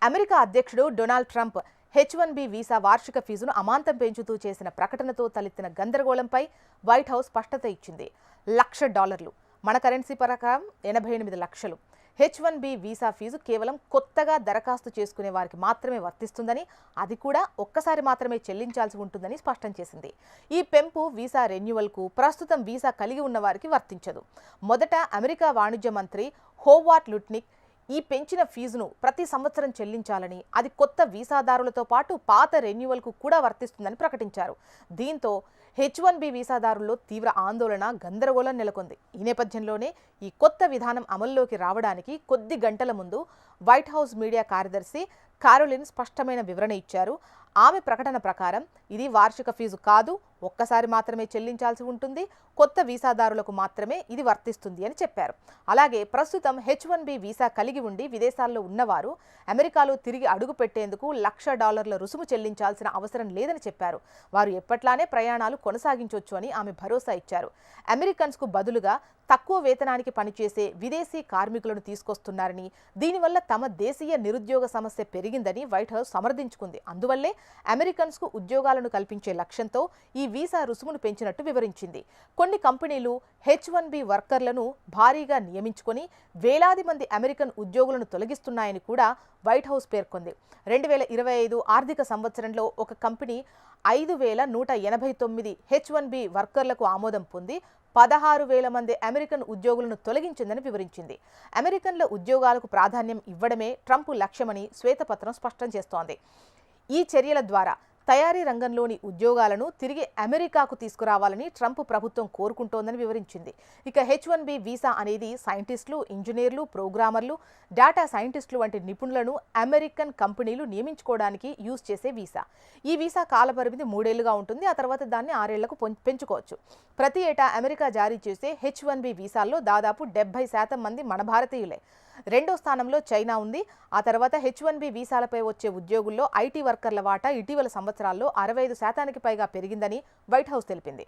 America అధ్యక్షుడు Donald Trump H1B visa వార్షిక ఫీజును అమాంతం పెంచుతూ చేసిన ప్రకటనతో తలెత్తిన గందరగోళంపై వైట్ హౌస్ స్పష్టత ఇచ్చింది. $1,00,000 మన కరెన్సీ ప్రకారం 88 లక్షలు. H1B వీసా ఫీజు కేవలం కొత్తగా దరఖాస్తు చేసుకునే వారికి మాత్రమే వర్తిస్తుందని, అది కూడా ఒక్కసారి మాత్రమే చెల్లించాల్సి ఉంటుందని స్పష్టం చేసింది. ఈ పెంపు వీసా రెన్యువల్కు, ప్రస్తుతం వీసా కలిగి ఉన్న వారికి వర్తించదు. మొదట అమెరికా వాణిజ్య మంత్రి హోవార్డ్ లుట్నిక్ ఈ పెంచిన ఫీజును ప్రతి సంవత్సరం చెల్లించాలని, అది కొత్త వీసాదారులతో పాటు పాత రెన్యువల్కు కూడా వర్తిస్తుందని ప్రకటించారు. దీంతో H1B వీసాదారుల్లో తీవ్ర ఆందోళన, గందరగోళం నెలకొంది. ఈ నేపథ్యంలోనే ఈ కొత్త విధానం అమల్లోకి రావడానికి కొద్ది గంటల ముందు వైట్ హౌస్ మీడియా కార్యదర్శి కారోలిన్ స్పష్టమైన వివరణ ఇచ్చారు. ఆమె ప్రకటన ప్రకారం ఇది వార్షిక ఫీజు కాదు, ఒక్కసారి మాత్రమే చెల్లించాల్సి ఉంటుంది, కొత్త వీసాదారులకు మాత్రమే ఇది వర్తిస్తుంది అని చెప్పారు. అలాగే ప్రస్తుతం H1B వీసా కలిగి ఉండి విదేశాల్లో ఉన్నవారు అమెరికాలో తిరిగి అడుగు పెట్టేందుకు $1,00,000 రుసుము చెల్లించాల్సిన అవసరం లేదని చెప్పారు. వారు ఎప్పట్లానే ప్రయాణాలు కొనసాగించవచ్చు అని ఆమె భరోసా ఇచ్చారు. అమెరికన్స్కు బదులుగా తక్కువ వేతనానికి పనిచేసే విదేశీ కార్మికులను తీసుకొస్తున్నారని, దీనివల్ల తమ దేశీయ నిరుద్యోగ సమస్య పెరిగిందని వైట్ హౌస్ సమర్థించుకుంది. అందువల్లే అమెరికన్స్కు ఉద్యోగాలను కల్పించే లక్ష్యంతో ఈ వీసా రుసుమును పెంచినట్టు వివరించింది. కొన్ని కంపెనీలు H1B వర్కర్లను భారీగా నియమించుకొని వేలాది మంది అమెరికన్ ఉద్యోగులను తొలగిస్తున్నాయని కూడా వైట్ హౌస్ పేర్కొంది. 2025 ఆర్థిక సంవత్సరంలో ఒక కంపెనీ 5,189 H1B వర్కర్లకు ఆమోదం పొంది 16,000 మంది అమెరికన్ ఉద్యోగులను తొలగించిందని వివరించింది. అమెరికన్ల ఉద్యోగాలకు ప్రాధాన్యం ఇవ్వడమే ట్రంప్ లక్ష్యమని శ్వేతపత్రం స్పష్టం చేస్తోంది. ఈ చర్యల ద్వారా తయారీ రంగంలోని ఉద్యోగాలను తిరిగి అమెరికాకు తీసుకురావాలని ట్రంప్ ప్రభుత్వం కోరుకుంటోందని వివరించింది. ఇక H1B వీసా అనేది సైంటిస్టులు, ఇంజనీర్లు, ప్రోగ్రామర్లు, డేటా సైంటిస్టులు వంటి నిపుణులను అమెరికన్ కంపెనీలు నియమించుకోవడానికి యూజ్ చేసే వీసా. ఈ వీసా కాలపరిమితి 3 ఏళ్లుగా ఉంటుంది. ఆ తర్వాత దాన్ని 6 ఏళ్లకు పెంచుకోవచ్చు. ప్రతి ఏటా అమెరికా జారీ చేసే H1B వీసాల్లో దాదాపు 70% మంది మన భారతీయులే. రెండో స్థానంలో చైనా ఉంది. ఆ తర్వాత H1B వీసాలపై వచ్చే ఉద్యోగుల్లో IT వర్కర్ల వాటా ఇటీవల సంవత్సరాల్లో 65% పైగా పెరిగిందని వైట్ హౌస్ తెలిపింది.